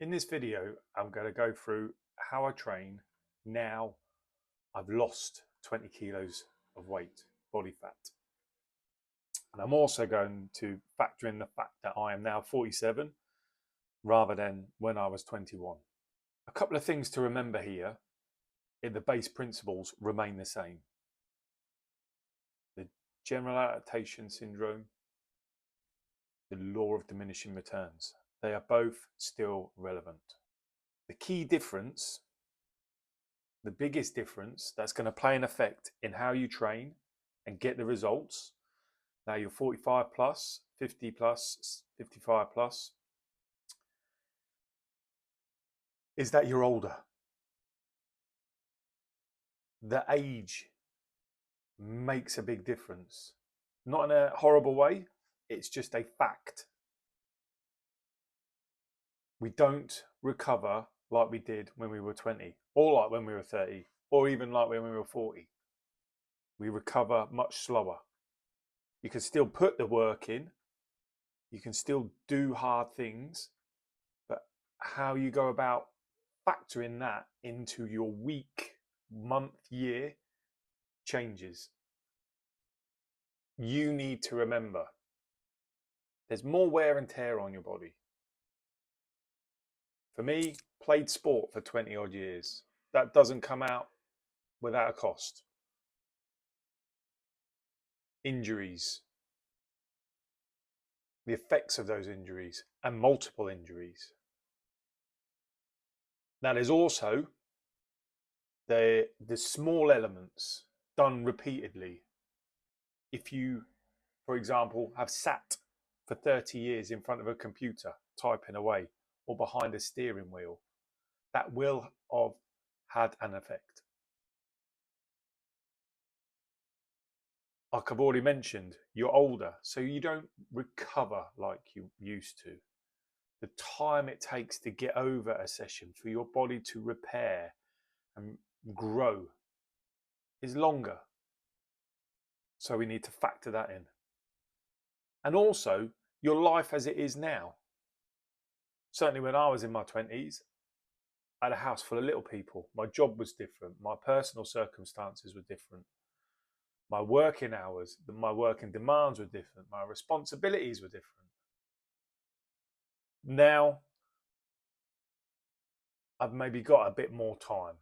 In this video, I'm going to go through how I train now I've lost 20 kilos of weight, body fat. And I'm also going to factor in the fact that I am now 47 rather than when I was 21. A couple of things to remember here, the base principles remain the same. The general adaptation syndrome, the law of diminishing returns, they are both still relevant. The key difference, the biggest difference that's going to play an effect in how you train and get the results, now you're 45 plus, 50 plus, 55 plus, is that you're older. The age makes a big difference. Not in a horrible way, it's just a fact. We don't recover like we did when we were 20, or like when we were 30, or even like when we were 40. We recover much slower. You can still put the work in, you can still do hard things, but how you go about factoring that into your week, month, year changes. You need to remember there's more wear and tear on your body. For me, played sport for 20 odd years. That doesn't come out without a cost. Injuries, the effects of those injuries, and multiple injuries. Now there's also the small elements done repeatedly. If you, for example, have sat for 30 years in front of a computer typing away or behind a steering wheel, that will have had an effect. Like I've already mentioned, you're older, so you don't recover like you used to. The time it takes to get over a session for your body to repair and grow is longer. So we need to factor that in. And also, your life as it is now. Certainly when I was in my 20s, I had a house full of little people. My job was different. My personal circumstances were different. My working hours, my working demands were different. My responsibilities were different. Now, I've maybe got a bit more time.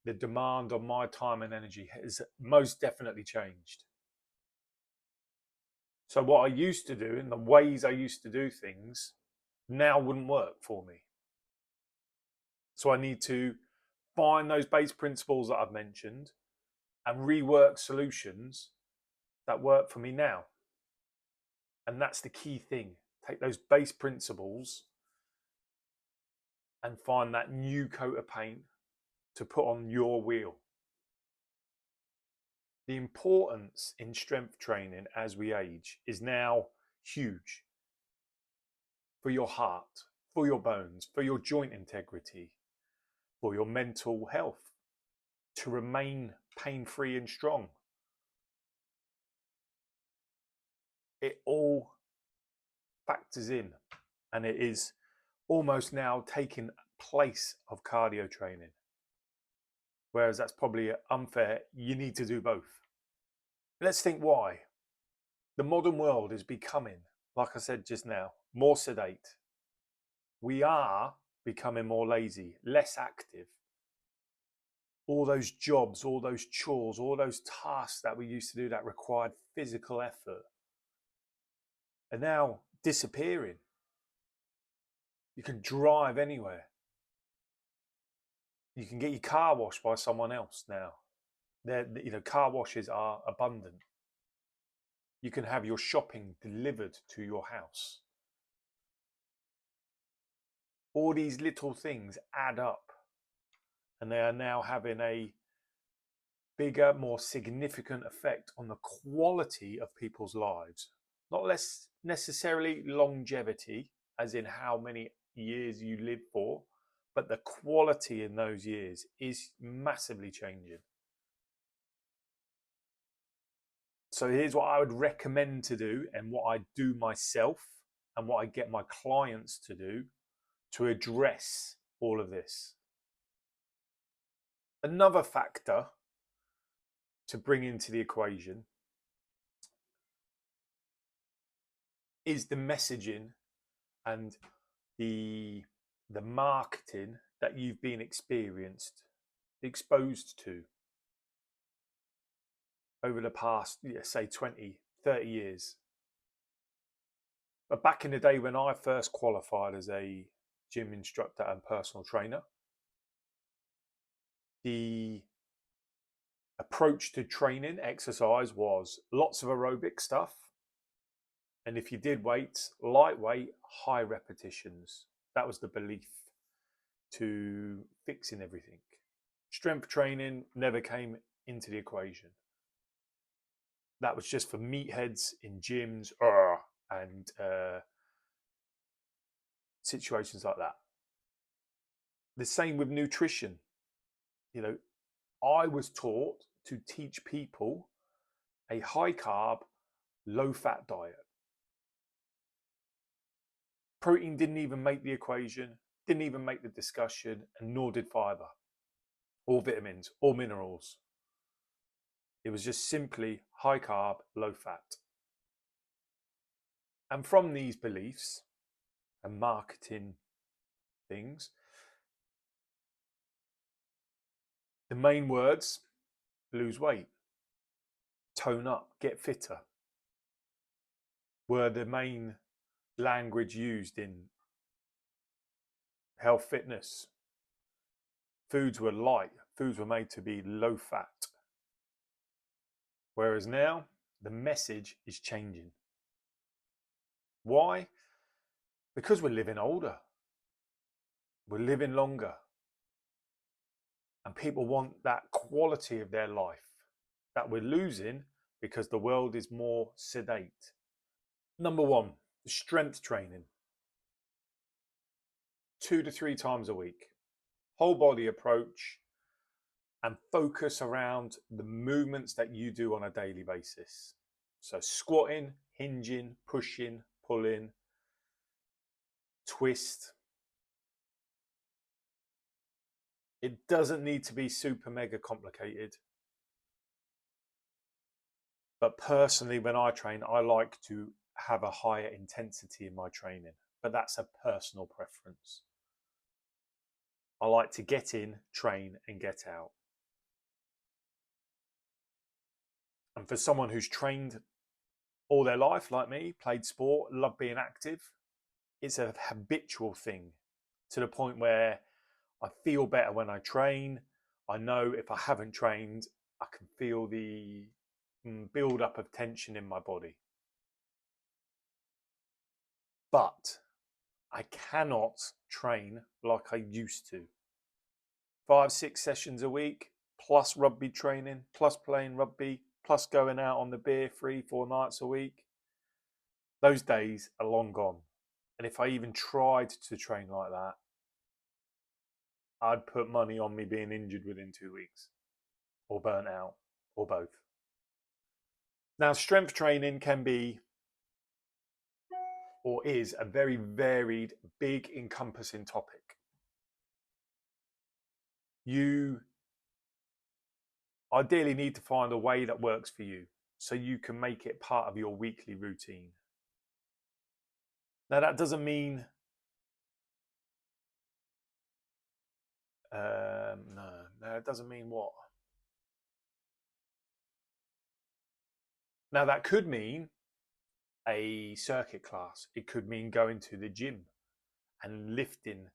The demand on my time and energy has most definitely changed. So what I used to do and the ways I used to do things now wouldn't work for me. So I need to find those base principles that I've mentioned and rework solutions that work for me now. And that's the key thing. Take those base principles and find that new coat of paint to put on your wheel. The importance in strength training as we age is now huge. For your heart, for your bones, for your joint integrity, for your mental health, to remain pain-free and strong. It all factors in, and it is almost now taking place of cardio training. Whereas that's probably unfair. You need to do both. Let's think why. The modern world is becoming, like I said just now, more sedate. We are becoming more lazy, less active. All those jobs, all those chores, all those tasks that we used to do that required physical effort are now disappearing. You can drive anywhere. You can get your car washed by someone else now. Car washes are abundant. You can have your shopping delivered to your house. All these little things add up, and they are now having a bigger, more significant effect on the quality of people's lives. Not less necessarily longevity, as in how many years you live for, but the quality in those years is massively changing. So here's what I would recommend to do, and what I do myself and what I get my clients to do to address all of this. Another factor to bring into the equation is the messaging and the marketing that you've been exposed to over the past, say 20, 30 years. But back in the day when I first qualified as a gym instructor and personal trainer, the approach to training, exercise, was lots of aerobic stuff. And if you did weights, lightweight, high repetitions. That was the belief to fixing everything. Strength training never came into the equation. That was just for meatheads in gyms and situations like that. The same with nutrition. You know, I was taught to teach people a high carb, low fat diet. Protein didn't even make the equation, didn't even make the discussion, and nor did fiber, or vitamins, or minerals. It was just simply high carb, low fat. And from these beliefs and marketing things, the main words: lose weight, tone up, get fitter, were the main language used in health fitness. Foods were light, foods were made to be low fat. Whereas now, the message is changing. Why? Because we're living older. We're living longer. And people want that quality of their life that we're losing because the world is more sedate. Number one, strength training. 2 to 3 times a week. Whole body approach, and focus around the movements that you do on a daily basis. So squatting, hinging, pushing, pulling, twist. It doesn't need to be super mega complicated. But personally, when I train, I like to have a higher intensity in my training. But that's a personal preference. I like to get in, train, and get out. And for someone who's trained all their life, like me, played sport, loved being active, it's a habitual thing, to the point where I feel better when I train. I know if I haven't trained, I can feel the build up of tension in my body. But I cannot train like I used to. 5-6 sessions a week, plus rugby training, plus playing rugby, plus going out on the beer 3-4 nights a week. Those days are long gone. And if I even tried to train like that, I'd put money on me being injured within 2 weeks, or burnt out, or both. Now, strength training can be, or is, a very varied, big, encompassing topic. You ideally need to find a way that works for you so you can make it part of your weekly routine. Now, that doesn't mean no, it doesn't mean what? Now, that could mean a circuit class. It could mean going to the gym and lifting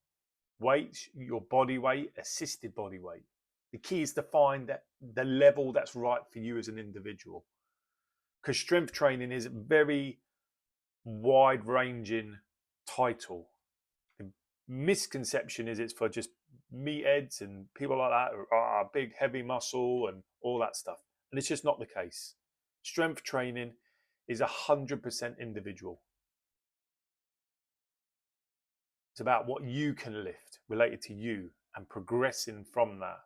weights, your body weight, assisted body weight. The key is to find that the level that's right for you as an individual. Because strength training is a very wide-ranging title. The misconception is it's for just meatheads and people like that who are big, heavy muscle and all that stuff. And it's just not the case. Strength training is 100% individual. It's about what you can lift related to you and progressing from that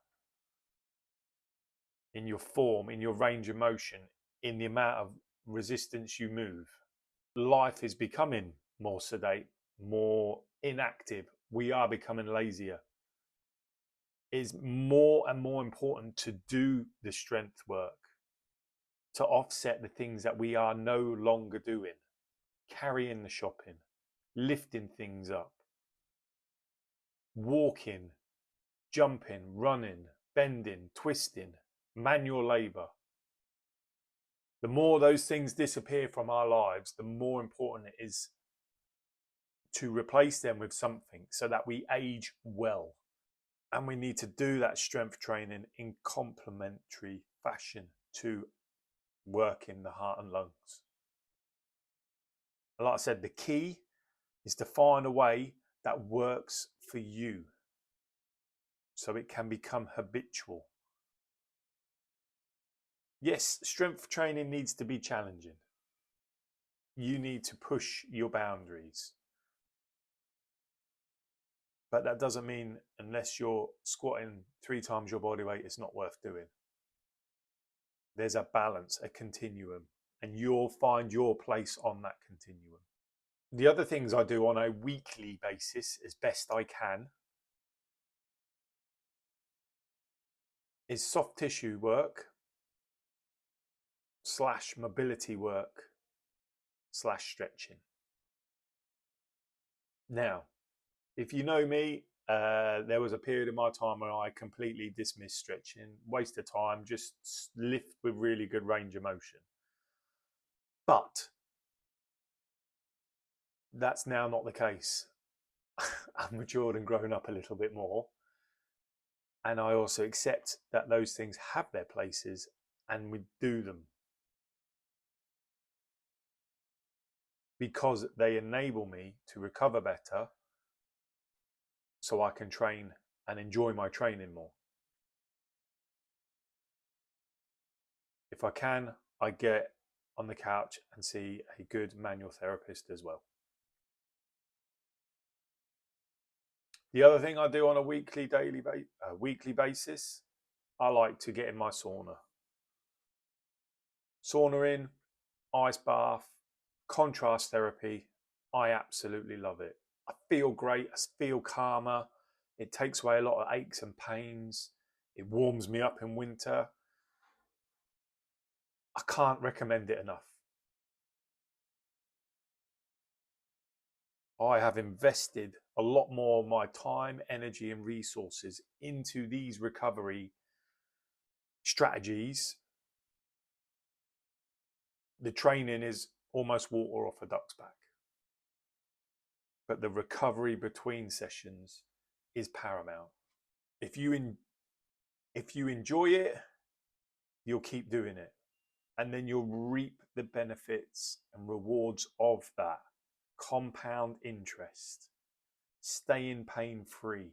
in your form, in your range of motion, in the amount of resistance you move. Life is becoming more sedate, more inactive, we are becoming lazier. It's more and more important to do the strength work to offset the things that we are no longer doing. Carrying the shopping, lifting things up, walking, jumping, running, bending, twisting, manual labor. The more those things disappear from our lives, the more important it is to replace them with something so that we age well. And we need to do that strength training in complementary fashion to working the heart and lungs. And like I said, the key is to find a way that works for you so it can become habitual. Yes, strength training needs to be challenging. You need to push your boundaries. But that doesn't mean unless you're squatting 3 times your body weight, it's not worth doing. There's a balance, a continuum, and you'll find your place on that continuum. The other things I do on a weekly basis, as best I can, is soft tissue work / mobility work / stretching. Now, if you know me, there was a period in my time where I completely dismissed stretching, waste of time, just lift with really good range of motion. But that's now not the case. I've matured and grown up a little bit more. And I also accept that those things have their places and we do them because they enable me to recover better so I can train and enjoy my training more. If I can, I get on the couch and see a good manual therapist as well. The other thing I do on a weekly basis, I like to get in my sauna. Sauna in, ice bath, contrast therapy. I absolutely love it. I feel great. I feel calmer. It takes away a lot of aches and pains. It warms me up in winter. I can't recommend it enough. I have invested a lot more of my time, energy, and resources into these recovery strategies. The training is almost water off a duck's back. But the recovery between sessions is paramount. If you enjoy it, you'll keep doing it. And then you'll reap the benefits and rewards of that. Compound interest, staying pain-free,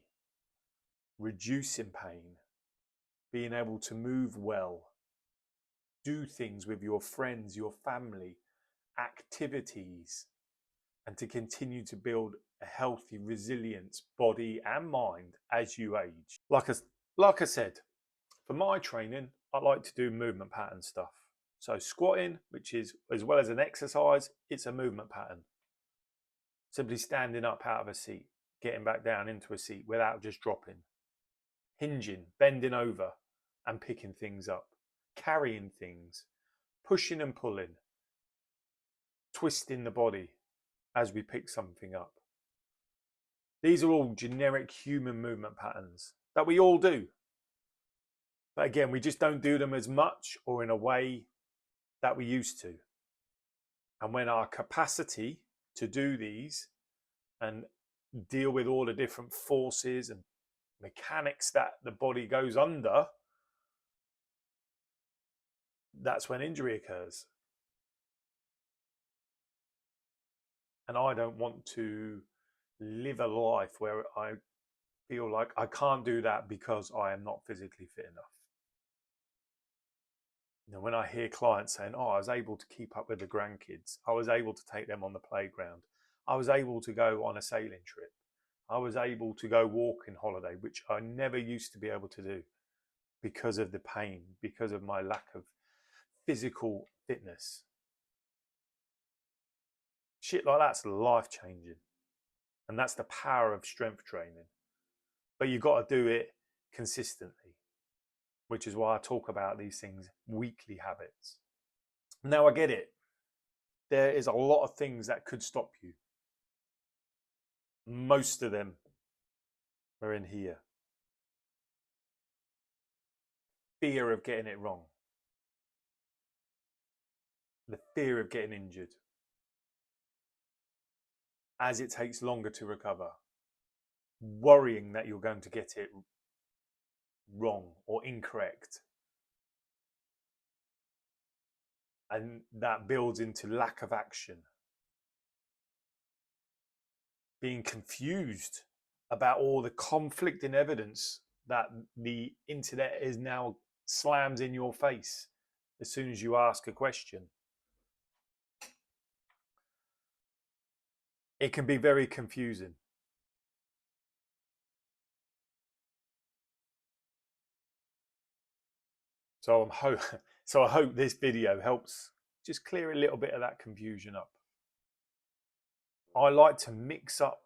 reducing pain, being able to move well, do things with your friends, your family, activities, and to continue to build a healthy, resilient body and mind as you age. Like I said, for my training, I like to do movement pattern stuff. So squatting, which is, as well as an exercise, it's a movement pattern. Simply standing up out of a seat, getting back down into a seat without just dropping. Hinging, bending over and picking things up. Carrying things, pushing and pulling. Twisting the body as we pick something up. These are all generic human movement patterns that we all do. But again, we just don't do them as much or in a way that we used to. And when our capacity to do these and deal with all the different forces and mechanics that the body goes under, that's when injury occurs. And I don't want to live a life where I feel like I can't do that because I am not physically fit enough. You know, when I hear clients saying, oh, I was able to keep up with the grandkids, I was able to take them on the playground, I was able to go on a sailing trip, I was able to go walking holiday, which I never used to be able to do because of the pain, because of my lack of physical fitness. Shit like that's life-changing. And that's the power of strength training. But you've got to do it consistently, which is why I talk about these things, weekly habits. Now I get it. There is a lot of things that could stop you. Most of them are in here. Fear of getting it wrong. The fear of getting injured. As it takes longer to recover. Worrying that you're going to get it wrong or incorrect. And that builds into lack of action. Being confused about all the conflicting evidence that the internet is now slams in your face as soon as you ask a question. It can be very confusing. So I hope this video helps just clear a little bit of that confusion up. I like to mix up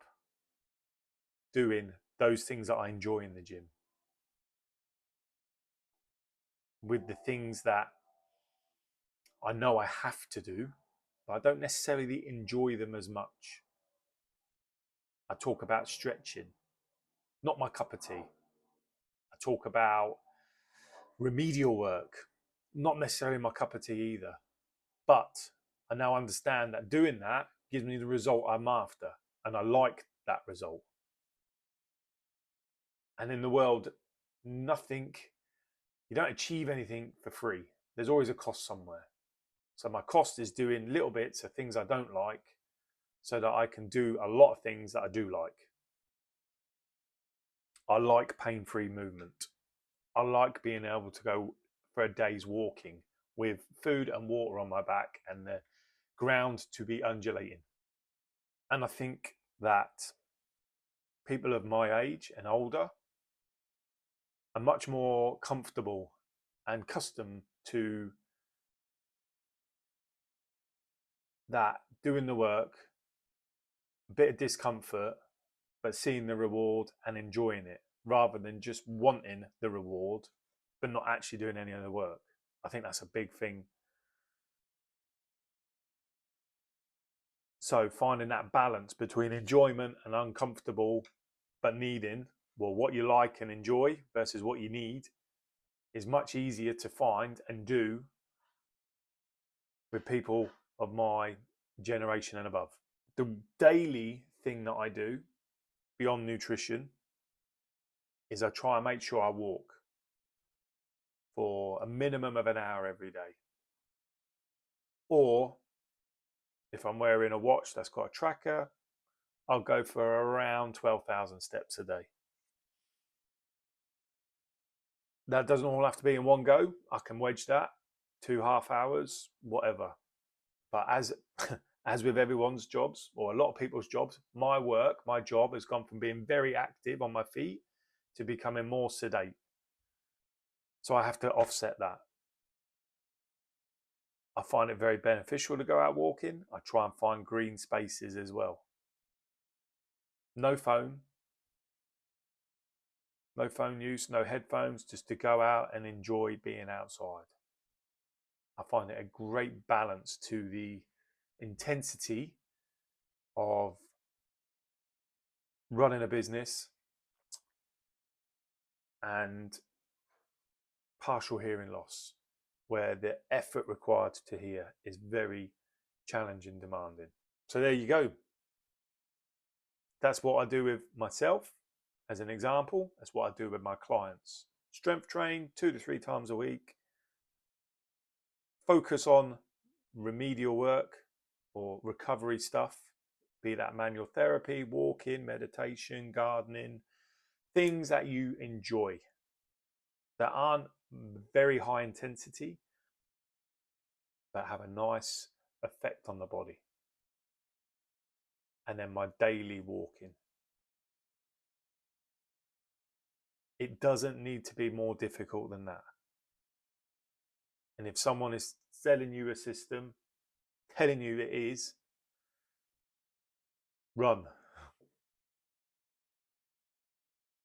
doing those things that I enjoy in the gym with the things that I know I have to do, but I don't necessarily enjoy them as much. I talk about stretching, not my cup of tea. I talk about remedial work, not necessarily my cup of tea either. But I now understand that doing that gives me the result I'm after, and I like that result. And in the world, nothing, you don't achieve anything for free. There's always a cost somewhere. So my cost is doing little bits of things I don't like so that I can do a lot of things that I do like. I like pain-free movement. I like being able to go for a day's walking with food and water on my back and the ground to be undulating. And I think that people of my age and older are much more comfortable and accustomed to that, doing the work, a bit of discomfort, but seeing the reward and enjoying it rather than just wanting the reward but not actually doing any of the work. I think that's a big thing. So finding that balance between enjoyment and uncomfortable but needing, well, what you like and enjoy versus what you need is much easier to find and do with people of my generation and above. The daily thing that I do beyond nutrition is I try and make sure I walk for a minimum of an hour every day. Or if I'm wearing a watch that's got a tracker, I'll go for around 12,000 steps a day. That doesn't all have to be in one go. I can wedge that 2.5 hours, whatever. But as with everyone's jobs, or a lot of people's jobs, my job has gone from being very active on my feet to becoming more sedate. So I have to offset that. I find it very beneficial to go out walking. I try and find green spaces as well. No phone use, no headphones, just to go out and enjoy being outside. I find it a great balance to the intensity of running a business and partial hearing loss, where the effort required to hear is very challenging, demanding. So there you go. That's what I do with myself as an example. That's what I do with my clients. Strength train 2 to 3 times a week. Focus on remedial work or recovery stuff, be that manual therapy, walking, meditation, gardening, things that you enjoy that aren't very high intensity but have a nice effect on the body. And then my daily walking. It doesn't need to be more difficult than that. And if someone is selling you a system, telling you it is, run.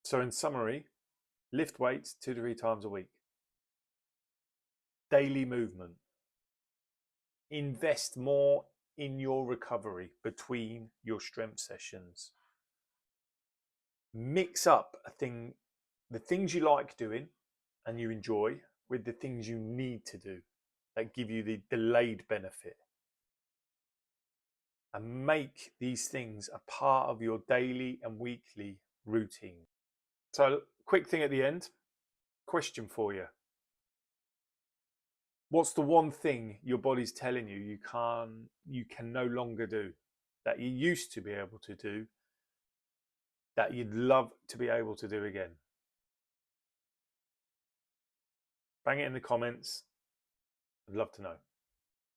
So in summary, lift weights 2 to 3 times a week. Daily movement. Invest more in your recovery between your strength sessions. Mix up the things you like doing and you enjoy with the things you need to do that give you the delayed benefit. And make these things a part of your daily and weekly routine. So, quick thing at the end, question for you. What's the one thing your body's telling you you can no longer do, that you used to be able to do, that you'd love to be able to do again? Bang it in the comments. I'd love to know.